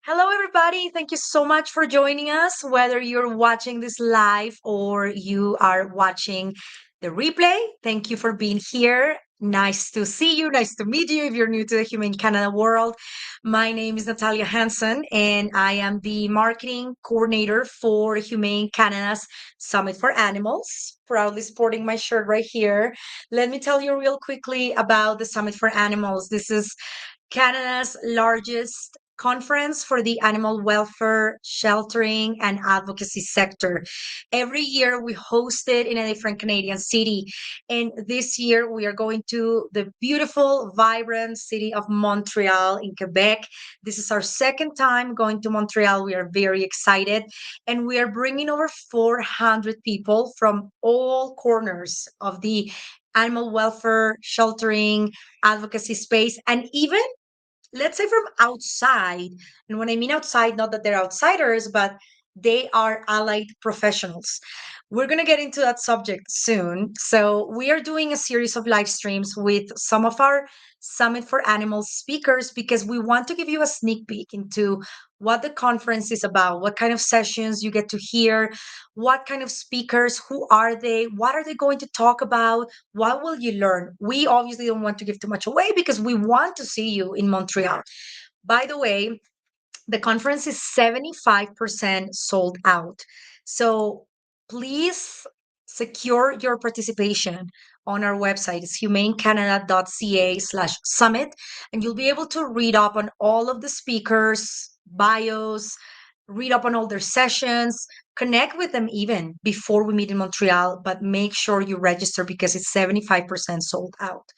Hello, everybody. Thank you so much for joining us. Whether you're watching this live or you are watching the replay, thank you for being here. Nice to see you. Nice to meet you if you're new to the Humane Canada world. My name is Natalia Hansen, and I am the marketing coordinator for Humane Canada's Summit for Animals. Proudly sporting my shirt right here. Let me tell you real quickly about the Summit for Animals. This is Canada's largest conference for the animal welfare, sheltering, and advocacy sector. Every year we host it in a different Canadian city. And this year we are going to the beautiful, vibrant city of Montreal in Quebec. This is our second time going to Montreal. We are very excited. And we are bringing over 400 people from all corners of the animal welfare, sheltering, advocacy space, and even let's say from outside. And when I mean outside, not that they're outsiders, but they are allied professionals. We're going to get into that subject soon. So, we are doing a series of live streams with some of our Summit for Animals speakers because we want to give you a sneak peek into what the conference is about, what kind of sessions you get to hear, what kind of speakers, who are they, what are they going to talk about, what will you learn? We obviously don't want to give too much away because we want to see you in Montreal. By the way, the conference is 75% sold out. So please secure your participation on our website. It's humanecanada.ca/summit. And you'll be able to read up on all of the speakers' bios, read up on all their sessions, connect with them even before we meet in Montreal, but make sure you register because it's 75% sold out.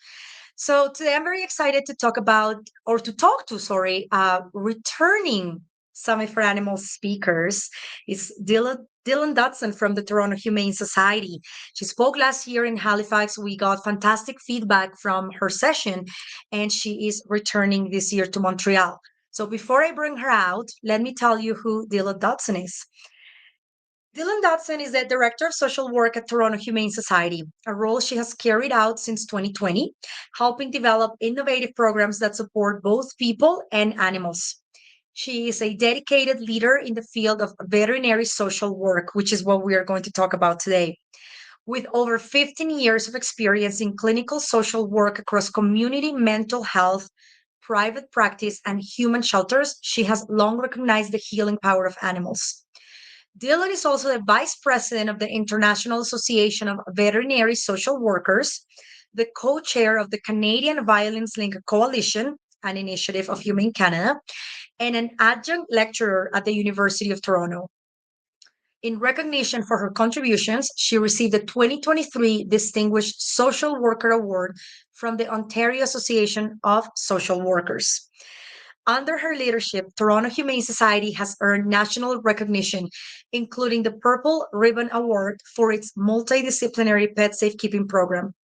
So today I'm very excited to talk about, or to talk to, sorry, returning Summit for Animals speakers is Dillon Dodson from the Toronto Humane Society. She spoke last year in Halifax. We got fantastic feedback from her session, and she is returning this year to Montreal. So before I bring her out, let me tell you who Dillon Dodson is. Dillon Dodson is the Director of Social Work at Toronto Humane Society, a role she has carried out since 2020, helping develop innovative programs that support both people and animals. She is a dedicated leader in the field of veterinary social work, which is what we are going to talk about today. With over 15 years of experience in clinical social work across community mental health, private practice, and human shelters, she has long recognized the healing power of animals. Dillon is also the vice president of the International Association of Veterinary Social Workers, the co chair of the Canadian Violence Link Coalition, an initiative of Humane Canada, and an adjunct lecturer at the University of Toronto. In recognition for her contributions, she received the 2023 Distinguished Social Worker Award from the Ontario Association of Social Workers. Under her leadership, Toronto Humane Society has earned national recognition, including the Purple Ribbon Award for its multidisciplinary pet safekeeping program.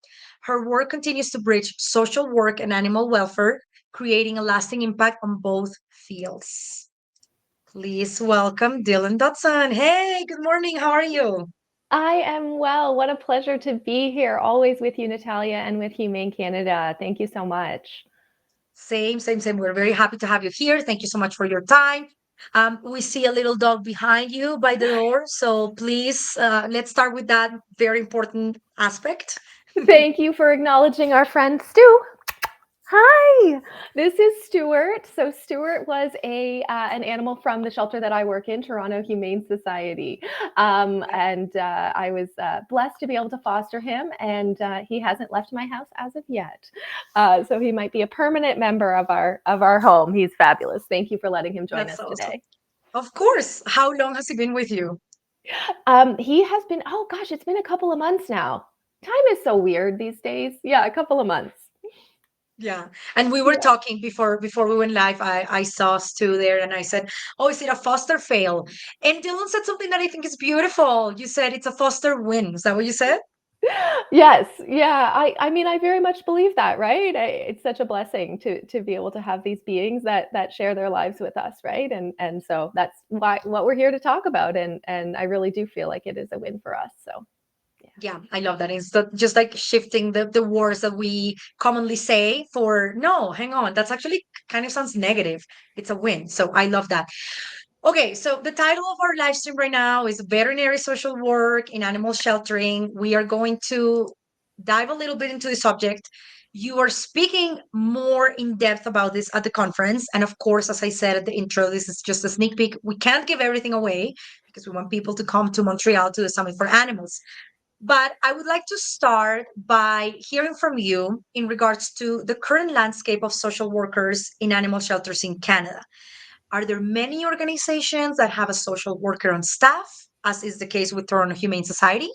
Her work continues to bridge social work and animal welfare, creating a lasting impact on both fields. Please welcome Dillon Dodson. Hey, good morning. How are you? I am well. What a pleasure to be here, always with you, Natalia, and with Humane Canada. Thank you so much. Same. We're very happy to have you here. Thank you so much for your time. We see a little dog behind you by the door. So please, let's start with that very important aspect. Thank you for acknowledging our friend Stu. Hi, this is Stuart. So Stuart was a an animal from the shelter that I work in, Toronto Humane Society, and I was blessed to be able to foster him, and he hasn't left my house as of yet. So he might be a permanent member of our home. He's fabulous. Thank you for letting him join That's us awesome. today. Of course. How long has he been with you? He has been. Oh gosh, it's been a couple of months now. Time is so weird these days. Yeah, a couple of months. Yeah. And we were Yeah. talking before we went live. I saw Stu there and I said, oh, is it a foster fail? And Dylan said something that I think is beautiful. You said it's a foster win. Is that what you said? Yes, yeah. I mean, I very much believe that, right? It's such a blessing to be able to have these beings that share their lives with us, right? And so that's why what we're here to talk about, and I really do feel like it is a win for us. So Yeah, I love that. It's just like shifting the words that we commonly say for no, hang on. That's actually kind of sounds negative. It's a win. So I love that. Okay, so the title of our live stream right now is Veterinary Social Work in Animal Sheltering. We are going to dive a little bit into the subject. You are speaking more in depth about this at the conference. And of course, as I said at the intro, this is just a sneak peek. We can't give everything away because we want people to come to Montreal to the Summit for Animals. But I would like to start by hearing from you in regards to the current landscape of social workers in animal shelters in Canada. Are there many organizations that have a social worker on staff, as is the case with Toronto Humane Society?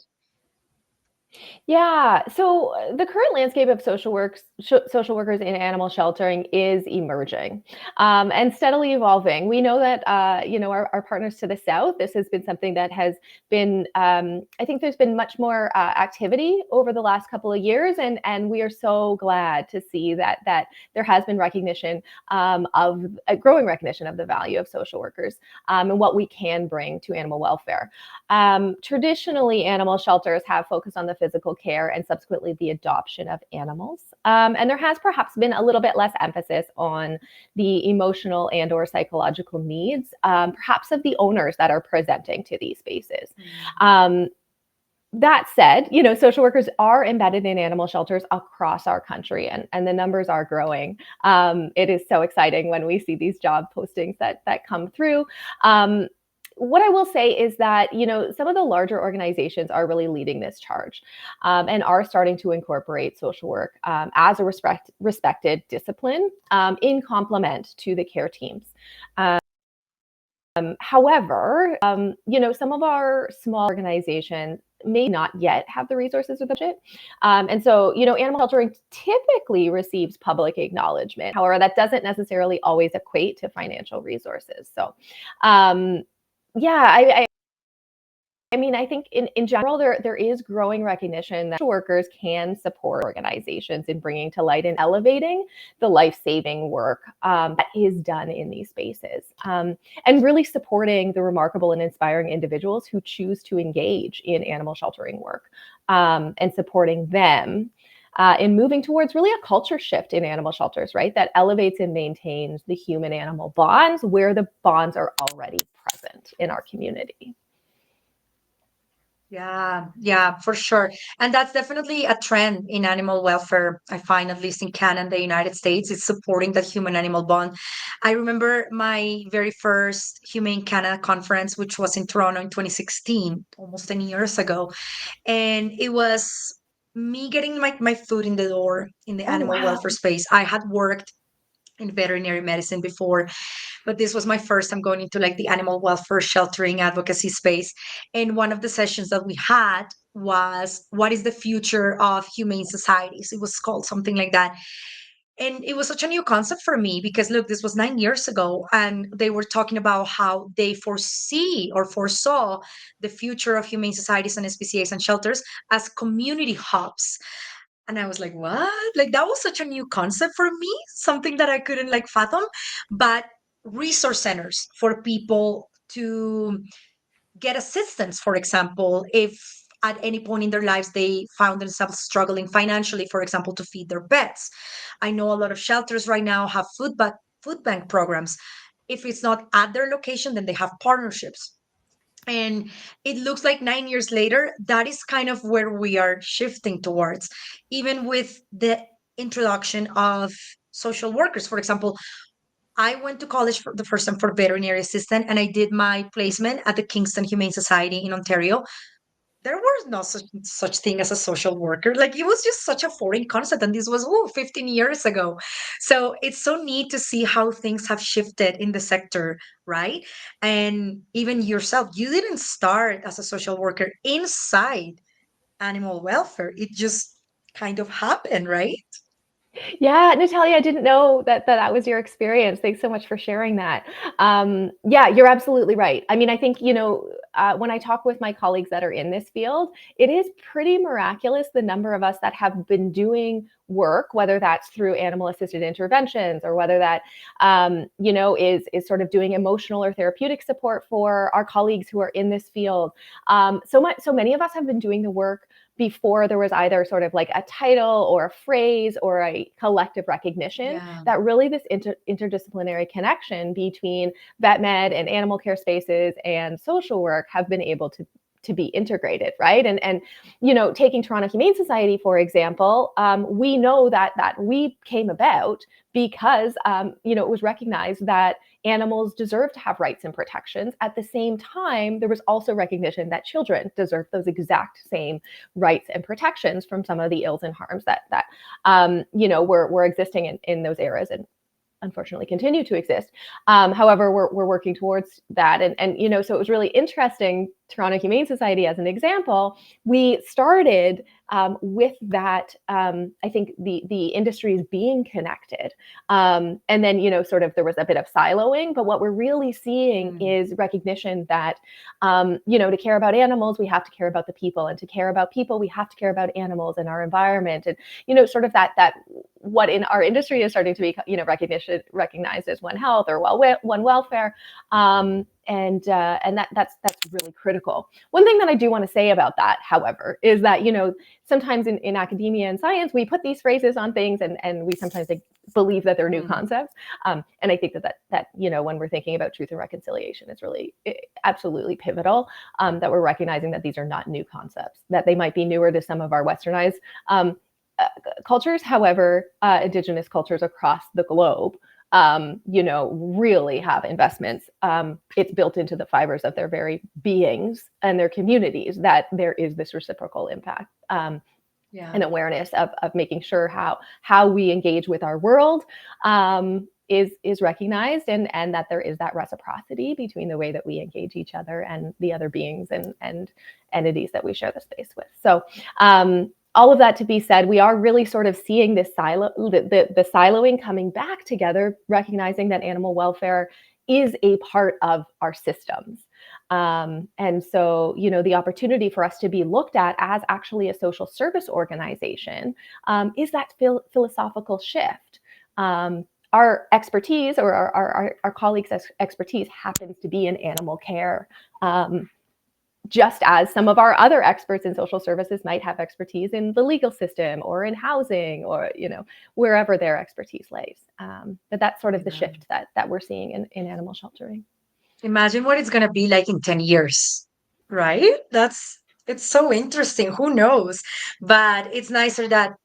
Yeah. So the current landscape of social workers in animal sheltering is emerging and steadily evolving. We know that our partners to the south. This has been something that has been. I think there's been much more activity over the last couple of years, and we are so glad to see that there has been recognition of a growing recognition of the value of social workers and what we can bring to animal welfare. Traditionally, animal shelters have focused on the physical care and subsequently the adoption of animals. And there has perhaps been a little bit less emphasis on the emotional and or psychological needs, perhaps of the owners that are presenting to these spaces. Um, that said, social workers are embedded in animal shelters across our country, and the numbers are growing. It is so exciting when we see these job postings that come through. What I will say is that some of the larger organizations are really leading this charge and are starting to incorporate social work as a respected discipline in complement to the care teams. However, some of our small organizations may not yet have the resources or the budget. And so, animal sheltering typically receives public acknowledgement. However, that doesn't necessarily always equate to financial resources. So, um, yeah, I mean, I think in general, there is growing recognition that social workers can support organizations in bringing to light and elevating the life-saving work that is done in these spaces, and really supporting the remarkable and inspiring individuals who choose to engage in animal sheltering work and supporting them in moving towards really a culture shift in animal shelters, right? That elevates and maintains the human-animal bonds where the bonds are already present in our community. Yeah, yeah, for sure. And that's definitely a trend in animal welfare. I find, at least in Canada and the United States, it's supporting that human animal bond. I remember my very first Humane Canada conference, which was in Toronto in 2016, almost 10 years ago. And it was me getting my foot in the door in the Oh, animal wow. welfare space. I had worked in veterinary medicine before, but this was my first time going into like the animal welfare sheltering advocacy space. And one of the sessions that we had was what is the future of humane societies? It was called something like that. And it was such a new concept for me because look, this was 9 years ago, and they were talking about how they foresee or foresaw the future of humane societies and SPCAs and shelters as community hubs. And I was like, what? Like that was such a new concept for me, something that I couldn't like fathom. But resource centers for people to get assistance, for example, if at any point in their lives they found themselves struggling financially, for example, to feed their pets. I know a lot of shelters right now have food bank programs. If it's not at their location, then they have partnerships. And it looks like 9 years later, that is kind of where we are shifting towards, even with the introduction of social workers. For example, I went to college for the first time for veterinary assistant, and I did my placement at the Kingston Humane Society in Ontario. There was no such thing as a social worker. Like it was just such a foreign concept, and this was 15 years ago. So it's so neat to see how things have shifted in the sector, right? And even yourself, you didn't start as a social worker inside animal welfare. It just kind of happened, right? Yeah, Natalia, I didn't know that was your experience. Thanks so much for sharing that. Yeah, you're absolutely right. I mean, I think, when I talk with my colleagues that are in this field, it is pretty miraculous the number of us that have been doing work, whether that's through animal assisted interventions or whether that, is sort of doing emotional or therapeutic support for our colleagues who are in this field. So many of us have been doing the work before there was either sort of like a title or a phrase or a collective recognition Yeah. that really this interdisciplinary connection between vet med and animal care spaces and social work have been able to be integrated, right? And taking Toronto Humane Society for example, we know that we came about because it was recognized that animals deserve to have rights and protections. At the same time, there was also recognition that children deserve those exact same rights and protections from some of the ills and harms that were existing in those eras and unfortunately continue to exist. However, we're working towards that. And so it was really interesting. Toronto Humane Society, as an example, we started with that. I think the industries being connected, and then sort of there was a bit of siloing. But what we're really seeing is recognition that to care about animals, we have to care about the people, and to care about people, we have to care about animals and our environment, and sort of that what in our industry is starting to be recognized as One Health or One Welfare. And that's really critical. One thing that I do want to say about that, however, is that sometimes in academia and science we put these phrases on things, and we sometimes believe that they're new concepts. And I think that when we're thinking about truth and reconciliation, it's really absolutely pivotal that we're recognizing that these are not new concepts, that they might be newer to some of our westernized cultures. However, Indigenous cultures across the globe really have investments. It's built into the fibers of their very beings and their communities that there is this reciprocal impact and awareness of making sure how we engage with our world is recognized, and that there is that reciprocity between the way that we engage each other and the other beings and entities that we share the space with. So all of that to be said, we are really sort of seeing this the siloing coming back together, recognizing that animal welfare is a part of our systems. And so, the opportunity for us to be looked at as actually a social service organization is that philosophical shift. Our expertise, or our colleagues' expertise, happens to be in animal care. Just as some of our other experts in social services might have expertise in the legal system or in housing or wherever their expertise lays. But that's sort of the shift that we're seeing in animal sheltering. Imagine what it's going to be like in 10 years, right? It's so interesting. Who knows? But it's nicer that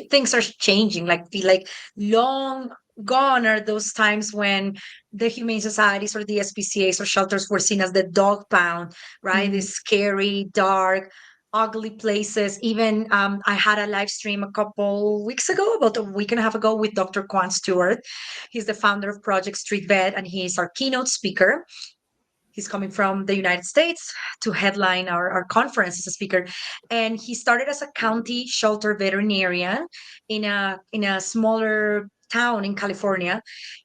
things are changing. Like, feel like long gone are those times when the humane societies or the SPCAs or shelters were seen as the dog pound, right? These scary, dark, ugly places. Even I had a live stream a couple weeks ago, about a week and a half ago, with Dr. Quan Stewart. He's the founder of Project Street Vet, and he's our keynote speaker. He's coming from the United States to headline our conference as a speaker. And he started as a county shelter veterinarian in a smaller town in California.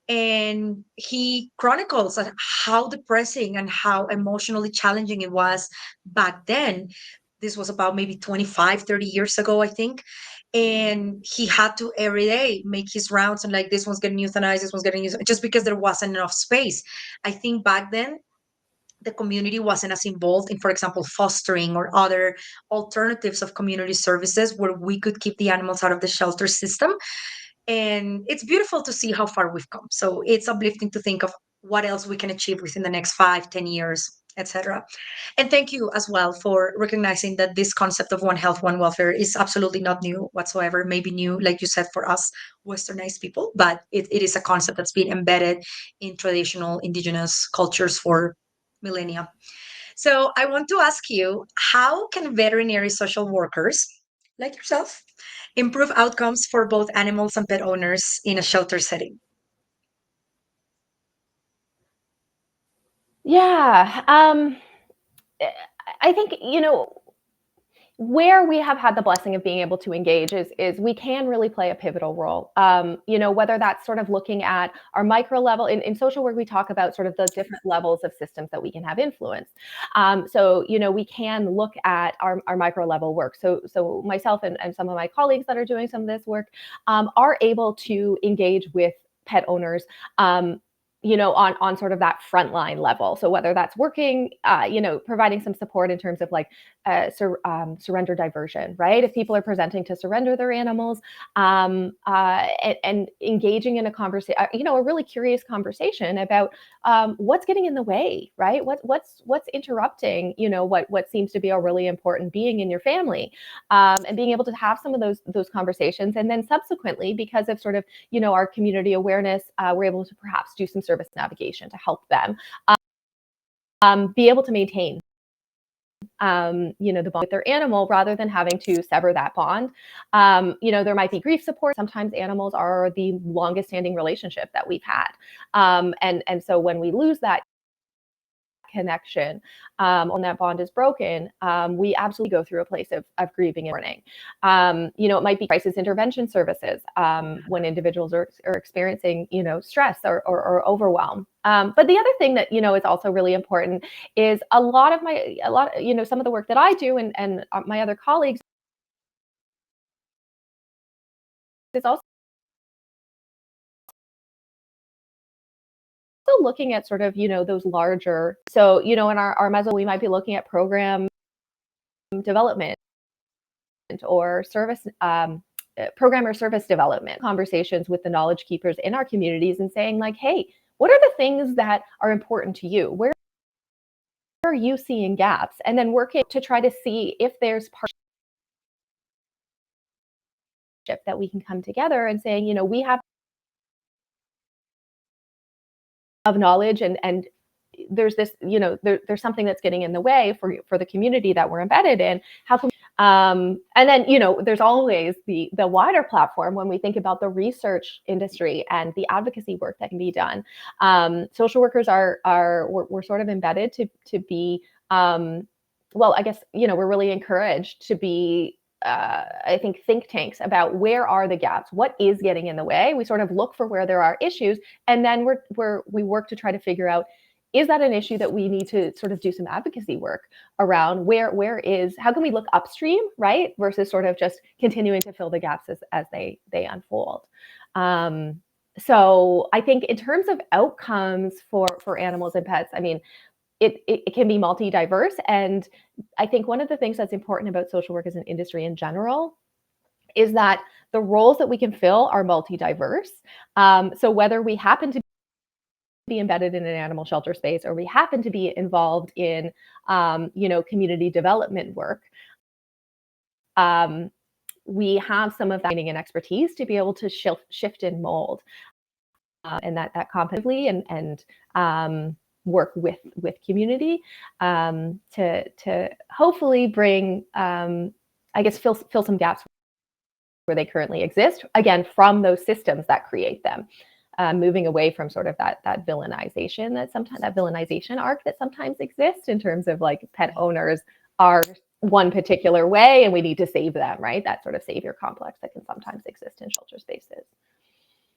And he chronicles how depressing and how emotionally challenging it was back then. This was about maybe 25, 30 years ago, I think. And he had to every day make his rounds and like, this one's getting euthanized, this one's getting euthanized, just because there wasn't enough space. I think back then the community wasn't as involved in, for example, fostering or other alternatives of community services where we could keep the animals out of the shelter system. And it's beautiful to see how far we've come. So it's uplifting to think of what else we can achieve within the next 5, 10 years, etc. And thank you as well for recognizing that this concept of One Health, One Welfare is absolutely not new whatsoever. Maybe new, like you said, for us westernized people, but it is a concept that's been embedded in traditional indigenous cultures for millennia. So I want to ask you, how can veterinary social workers like yourself improve outcomes for both animals and pet owners in a shelter setting? Yeah. I think, where we have had the blessing of being able to engage is we can really play a pivotal role. Whether that's sort of looking at our micro level in social work, we talk about sort of the different levels of systems that we can have influence. So we can look at our micro level work. So myself and some of my colleagues that are doing some of this work are able to engage with pet owners on sort of that frontline level. So whether that's working, providing some support in terms of like surrender diversion, right? If people are presenting to surrender their animals, and engaging in a conversation, a really curious conversation about what's getting in the way, right? What's interrupting, what seems to be a really important being in your family, and being able to have some of those conversations, and then subsequently, because of sort of our community awareness, we're able to perhaps do some service navigation to help them be able to maintain the bond with their animal rather than having to sever that bond. There might be grief support. Sometimes animals are the longest standing relationship that we've had. And so when we lose that connection, when that bond is broken, we absolutely go through a place of grieving and mourning. It might be crisis intervention services when individuals are experiencing, stress or overwhelm. But the other thing that, is also really important is some of the work that I do and my other colleagues is also looking at sort of, those larger, so, in our meso, we might be looking at program development or service program or service development conversations with the knowledge keepers in our communities and saying like, hey, what are the things that are important to you? Where are you seeing gaps? And then working to try to see if there's partnership that we can come together and saying, we have of knowledge and there's this, there's something that's getting in the way for the community that we're embedded in. How can and then, there's always the wider platform when we think about the research industry and the advocacy work that can be done. Social workers we're sort of embedded to be, well, I guess, we're really encouraged to be, I think, think tanks about where are the gaps, what is getting in the way. We sort of look for where there are issues, and then we work to try to figure out, is that an issue that we need to sort of do some advocacy work around? How can we look upstream, right? Versus sort of just continuing to fill the gaps as they unfold. So I think in terms of outcomes for animals and pets, I mean, it can be multi-diverse. And I think one of the things that's important about social work as an industry in general is that the roles that we can fill are multi-diverse. So whether we happen to be embedded in an animal shelter space or we happen to be involved in community development work, we have some of that training and expertise to be able to shift and mold and that competently and work with community to hopefully bring, I guess, fill some gaps where they currently exist, again, from those systems that create them. Moving away from sort of that villainization that villainization arc that sometimes exists in terms of like pet owners are one particular way and we need to save them, right? That sort of savior complex that can sometimes exist in shelter spaces.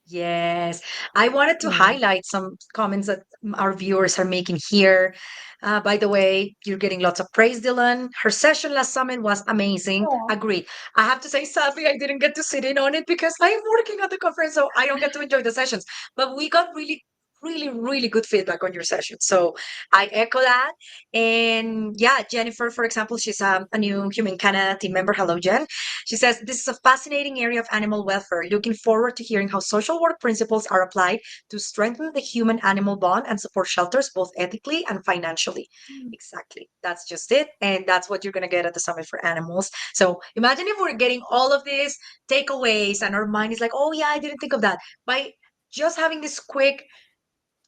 Yes, I wanted to highlight some comments that our viewers are making here. By the way, you're getting lots of praise, Dillon. Her session last summit was amazing. Oh. Agreed. I have to say, sadly, I didn't get to sit in on it because I am working at the conference, so I don't get to enjoy the sessions. But we got really, really, really good feedback on your session. So I echo that. And yeah, Jennifer, for example, she's a new Humane Canada team member. Hello, Jen. She says, this is a fascinating area of animal welfare. Looking forward to hearing how social work principles are applied to strengthen the human animal bond and support shelters both ethically and financially. Exactly. That's just it. And that's what you're going to get at the Summit for Animals. So imagine if we're getting all of these takeaways and our mind is like, oh, yeah, I didn't think of that. By just having this quick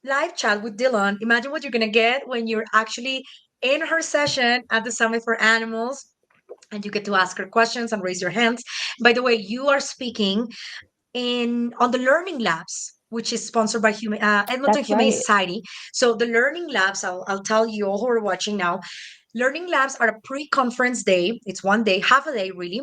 live chat with Dillon, imagine what you're going to get when you're actually in her session at the Summit for Animals and you get to ask her questions and raise your hands. By the way, you are speaking on the Learning Labs, which is sponsored by Edmonton That's Humane right. Society. So the Learning Labs, I'll tell you all who are watching now, Learning Labs are a pre-conference day. It's one day, half a day really,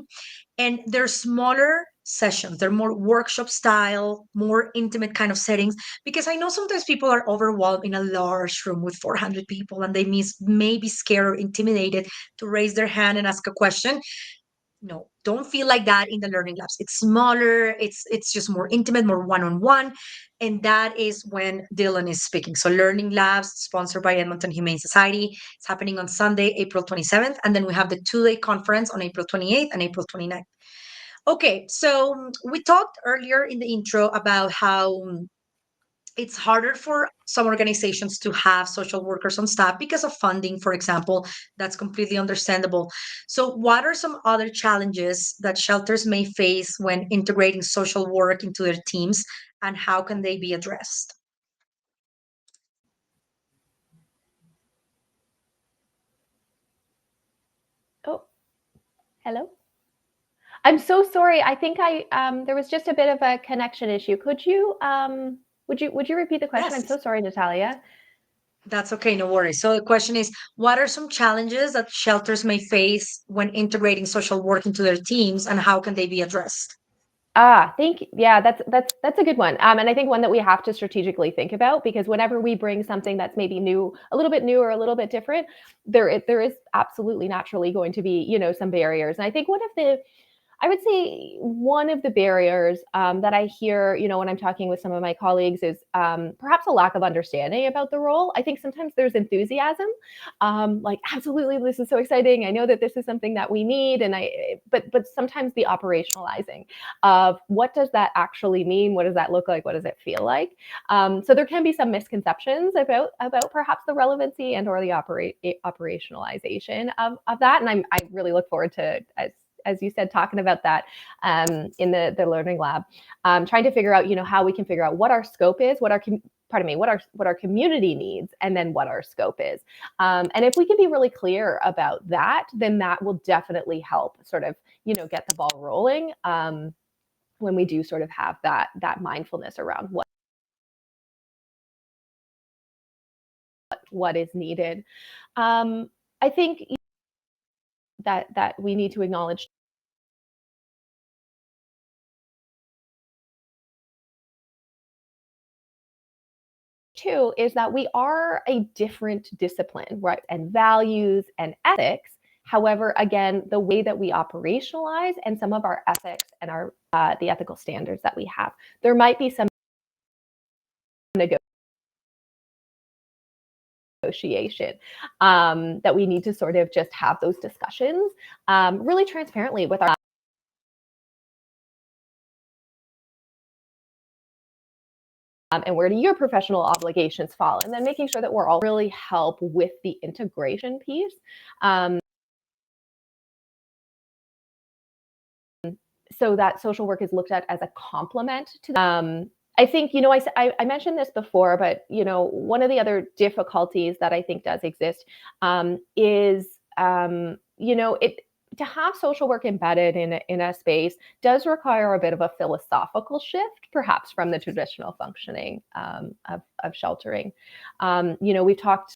and they're smaller sessions. They're more workshop style, more intimate kind of settings. Because I know sometimes people are overwhelmed in a large room with 400 people, and they may be scared or intimidated to raise their hand and ask a question. No, don't feel like that in the learning labs. It's smaller, it's just more intimate, more one-on-one. And that is when Dillon is speaking. So learning labs sponsored by Edmonton Humane Society. It's happening on Sunday, April 27th. And then we have the 2-day conference on April 28th and April 29th. Okay, so we talked earlier in the intro about how it's harder for some organizations to have social workers on staff because of funding, for example. That's completely understandable. So, what are some other challenges that shelters may face when integrating social work into their teams, and how can they be addressed? Oh, hello. I'm so sorry. I think I there was just a bit of a connection issue. Could you would you repeat the question? I'm Yes, so sorry, Natalia. that's okay, no worries. So, the question is, what are some challenges that shelters may face when integrating social work into their teams, and how can they be addressed? Thank you. Yeah, that's a good one. And I think one that we have to strategically think about, because whenever we bring something that's maybe new, a little bit new or a little bit different, there is absolutely naturally going to be, some barriers. And I think I would say one of the barriers that I hear, when I'm talking with some of my colleagues is perhaps a lack of understanding about the role. I think sometimes there's enthusiasm, like absolutely, this is so exciting. I know that this is something that we need, but sometimes the operationalizing of what does that actually mean? What does that look like? What does it feel like? So there can be some misconceptions about perhaps the relevancy and or the operationalization of that. And I really look forward to as you said, talking about that in the learning lab, trying to figure out, how we can figure out what our scope is, what our community needs, and then what our scope is. And if we can be really clear about that, then that will definitely help sort of, get the ball rolling when we do sort of have that mindfulness around what is needed. I think that we need to acknowledge too is that we are a different discipline, right? And values and ethics. However, again, the way that we operationalize and some of our ethics and our the ethical standards that we have, there might be some negotiation that we need to sort of just have those discussions really transparently with our and where do your professional obligations fall, and then making sure that we're all really help with the integration piece. So that social work is looked at as a complement to I think, I mentioned this before, but, one of the other difficulties that I think does exist is, it to have social work embedded in a space does require a bit of a philosophical shift, perhaps from the traditional functioning of sheltering. We've talked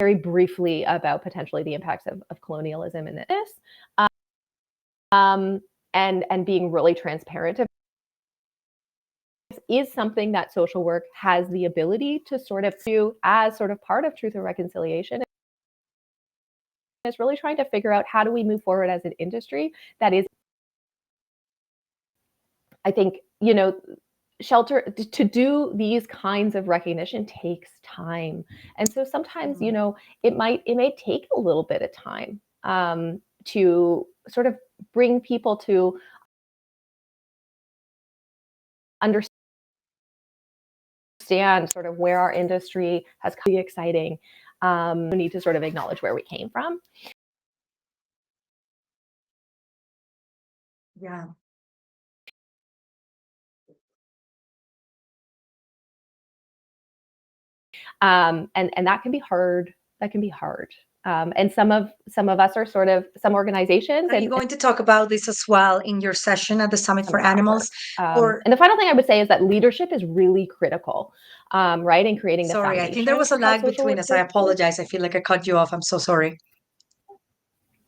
very briefly about potentially the impacts of colonialism in this, um, and being really transparent is something that social work has the ability to sort of do as sort of part of truth and reconciliation. Is really trying to figure out how do we move forward as an industry that is, I think, shelter to do these kinds of recognition takes time, and so sometimes Mhm. it may take a little bit of time to sort of bring people to understand sort of where our industry has come. Exciting. We need to sort of acknowledge where we came from. Yeah. And that can be hard. That can be hard. And some of us are sort of some organizations Are you and going to talk about this as well in your session at the Summit some for of that work. Animals? Or, And the final thing I would say is that leadership is really critical, right, in creating the sorry, I think there foundation was a for how lag social between work us. I takes place. apologize. I feel like I cut you off. I'm so sorry.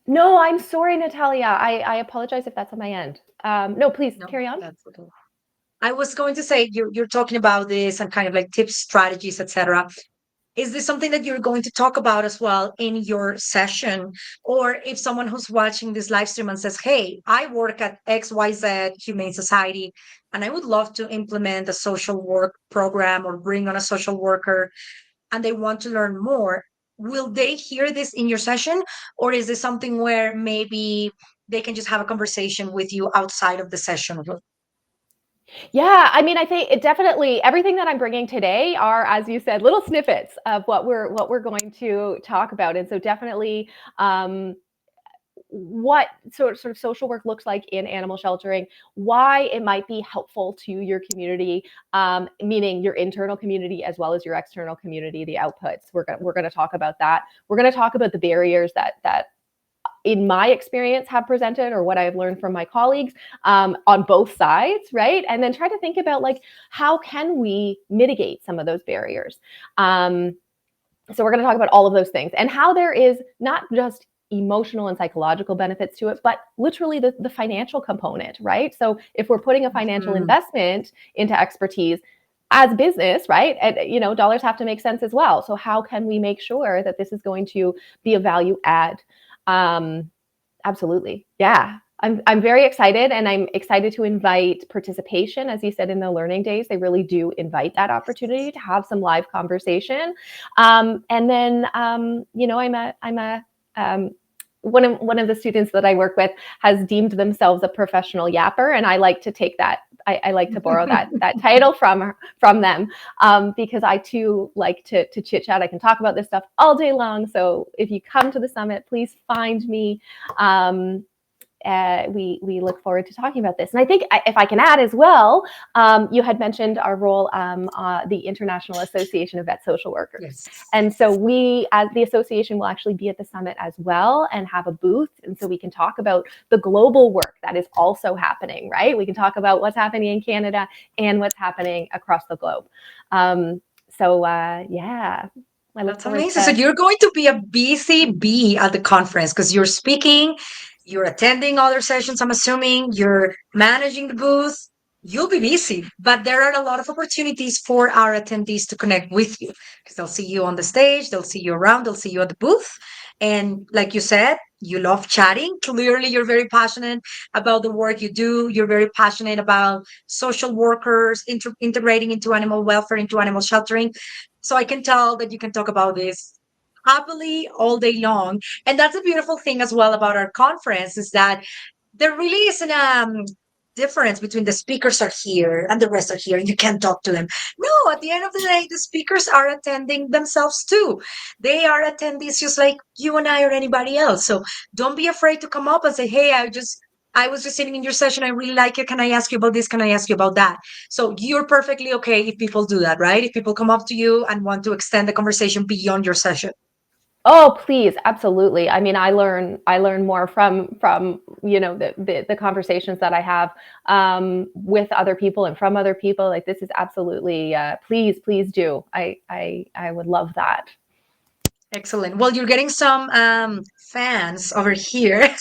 No, I'm sorry, Natalia. I apologize if that's on my end. No, please No, carry on. that's okay. I was going to say you're talking about this and kind of like tips, strategies, etc. Is this something that you're going to talk about as well in your session? Or if someone who's watching this live stream and says, hey, I work at XYZ Humane Society, and I would love to implement a social work program or bring on a social worker, and they want to learn more, will they hear this in your session? Or is this something where maybe they can just have a conversation with you outside of the session? Yeah, I mean, I think it definitely everything that I'm bringing today are, as you said, little snippets of what we're going to talk about, and so definitely what sort of social work looks like in animal sheltering, why it might be helpful to your community, meaning your internal community as well as your external community, the outputs. We're going to talk about that. We're going to talk about the barriers that in my experience have presented or what I've learned from my colleagues on both sides, right? And then try to think about like how can we mitigate some of those barriers. So we're going to talk about all of those things and how there is not just emotional and psychological benefits to it, but literally the financial component, right? So if we're putting a financial Mhm. investment into expertise as business, right? And dollars have to make sense as well. So how can we make sure that this is going to be a value add? Um, Absolutely. Yeah. I'm very excited, and I'm excited to invite participation. As you said, in the learning days, they really do invite that opportunity to have some live conversation. And then, I'm a um, one of the students that I work with has deemed themselves a professional yapper, and I like to take that. I like to borrow that title from them, because I too like to chit chat. I can talk about this stuff all day long. So if you come to the summit, please find me. Um, we look forward to talking about this. And I think if I can add as well, you had mentioned our role, the International Association of Vet Social Workers. Yes. And so we, as the association, will actually be at the summit as well and have a booth. And so we can talk about the global work that is also happening, right? We can talk about what's happening in Canada and what's happening across the globe. Yeah, I look That's forward amazing. So to. you're going to be a busy bee at the conference because you're speaking, you're attending other sessions, I'm assuming, you're managing the booth. You'll be busy, but there are a lot of opportunities for our attendees to connect with you because they'll see you on the stage, they'll see you around, they'll see you at the booth. And like you said, you love chatting. Clearly, you're very passionate about the work you do. You're very passionate about social workers integrating into animal welfare, into animal sheltering. So I can tell that you can talk about this happily all day long. And that's a beautiful thing as well about our conference is that there really isn't a difference between the speakers are here and the rest are here and you can't talk to them. No, at the end of the day, the speakers are attending themselves too. They are attendees just like you and I or anybody else. So don't be afraid to come up and say, hey, I was just sitting in your session. I really like it. Can I ask you about this? Can I ask you about that? So you're perfectly okay if people do that, right? If people come up to you and want to extend the conversation beyond your session. Oh, please, absolutely. I mean, I learn more from the conversations that I have with other people and from other people. Like this is absolutely please do. I would love that. Excellent. Well, you're getting some fans over here.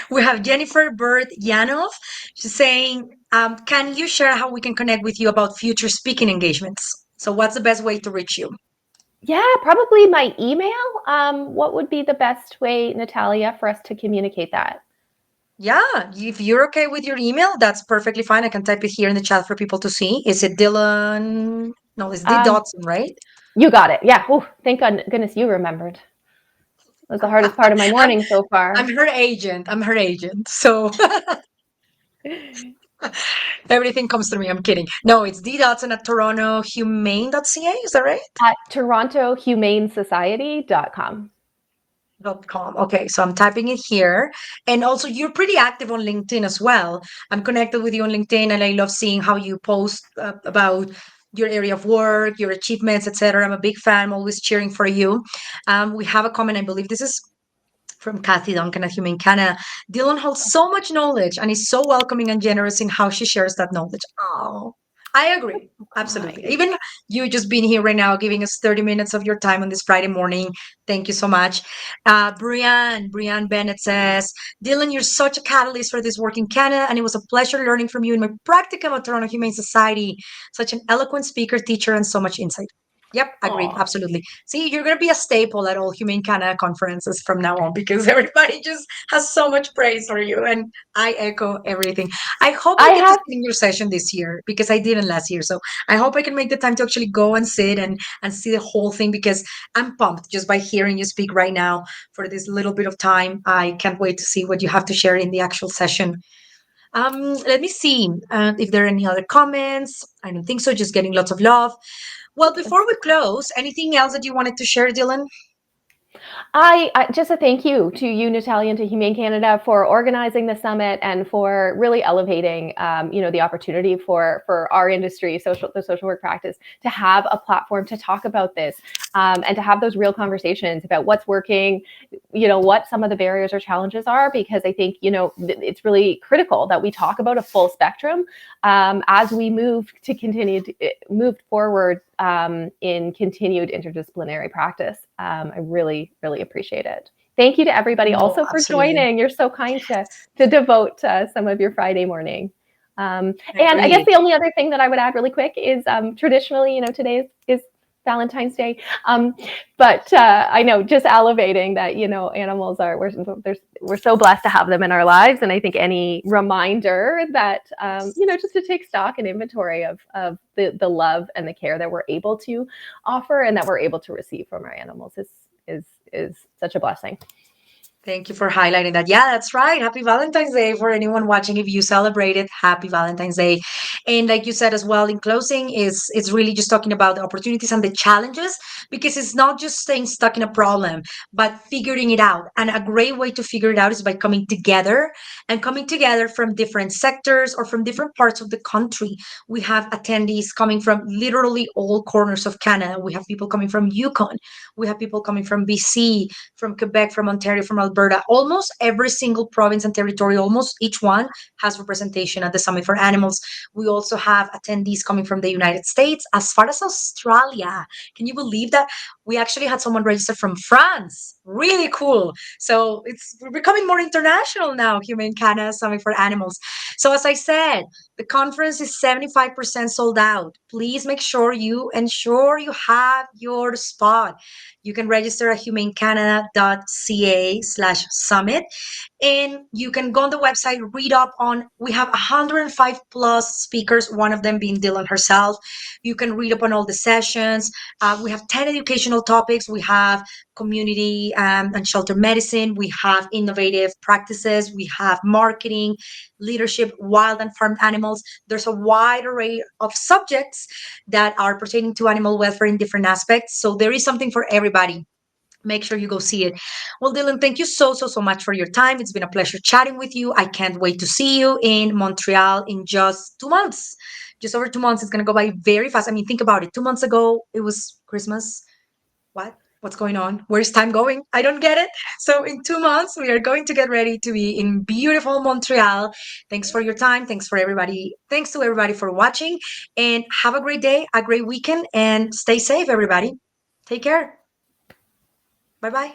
We have Jennifer Bird Yanov. She's saying, can you share how we can connect with you about future speaking engagements? So, what's the best way to reach you? Yeah, probably my email. What would be the best way, Natalia, for us to communicate that? Yeah, if you're okay with your email, that's perfectly fine. I can type it here in the chat for people to see. Is it Dillon? No, it's D Um, Dodson, right? you got it. Yeah. Oh, thank goodness you remembered. It was the hardest part of my I'm morning so I'm far. her agent. I'm her agent. So everything comes through me. I'm kidding. No, it's D Dodson at Toronto Humane.ca. Is that right? At TorontoHumaneSociety.com. .com. Okay, so I'm typing it here. And also, you're pretty active on LinkedIn as well. I'm connected with you on LinkedIn, and I love seeing how you post about your area of work, your achievements, etc. I'm a big fan. I'm always cheering for you. We have a comment. I believe this is from Kathy Duncan at Humane Canada. Dylan holds so much knowledge and is so welcoming and generous in how she shares that knowledge. Oh. I agree. Absolutely. Hi. Even you just being here right now, giving us 30 minutes of your time on this Friday morning. Thank you so much. Brian Bennett says, Dylan, you're such a catalyst for this work in Canada, and it was a pleasure learning from you in my practicum at Toronto Humane Society. Such an eloquent speaker, teacher, and so much insight. Yep, agreed. Oh, Absolutely. See, you're going to be a staple at all Humane Canada conferences from now on because everybody just has so much praise for you. And I echo everything. I hope I I get to have sit in your session this year because I didn't last year. So I hope I can make the time to actually go and sit and see the whole thing because I'm pumped just by hearing you speak right now for this little bit of time. I can't wait to see what you have to share in the actual session. Let me see if there are any other comments. I don't think so. Just getting lots of love. Well, before we close, anything else that you wanted to share, Dylan? I just a thank you to you, Natalia, and to Humane Canada for organizing the summit and for really elevating, the opportunity for our industry, the social work practice, to have a platform to talk about this and to have those real conversations about what's working, what some of the barriers or challenges are, because I think it's really critical that we talk about a full spectrum as we move forward in continued interdisciplinary practice. I really, really appreciate it. Thank you to everybody No, also for absolutely. joining. You're so kind to devote some of your Friday morning. And I guess Agreed. the only other thing that I would add really quick is traditionally, today is Valentine's Day. But I know just elevating that, animals we're so blessed to have them in our lives. And I think any reminder that, just to take stock and inventory of the love and the care that we're able to offer and that we're able to receive from our animals is such a blessing. Thank you for highlighting that. Yeah, that's right. Happy Valentine's Day for anyone watching. If you celebrate it, happy Valentine's Day. And like you said as well, in closing, is it's really just talking about the opportunities and the challenges because it's not just staying stuck in a problem, but figuring it out. And a great way to figure it out is by coming together and coming together from different sectors or from different parts of the country. We have attendees coming from literally all corners of Canada. We have people coming from Yukon. We have people coming from BC, from Quebec, from Ontario, from Alberta. Almost every single province and territory, almost each one has representation at the Summit for Animals. We also have attendees coming from the United States, as far as Australia. Can you believe that? We actually had someone registered from France. Really cool. So we're becoming more international now, Humane Canada Summit for Animals. So as I said, the conference is 75% sold out. Please make sure you ensure you have your spot. You can register at humanecanada.ca/summit and you can go on the website, read up on, we have 105 plus speakers, one of them being Dillon herself. You can read up on all the sessions. We have 10 educational topics. We have community and shelter medicine. We have innovative practices. We have marketing, leadership, wild and farmed animals. There's a wide array of subjects that are pertaining to animal welfare in different aspects. So there is something for everybody. Make sure you go see it. Well, Dylan, thank you so much for your time. It's been a pleasure chatting with you. I can't wait to see you in Montreal in just 2 months. Just over 2 months. It's going to go by very fast. I mean, think about it. 2 months ago, it was Christmas. What? What's going on? Where's time going? I don't get it. So, in 2 months, we are going to get ready to be in beautiful Montreal. Thanks for your time. Thanks for everybody. Thanks to everybody for watching. And have a great day, a great weekend, and stay safe, everybody. Take care. Bye bye.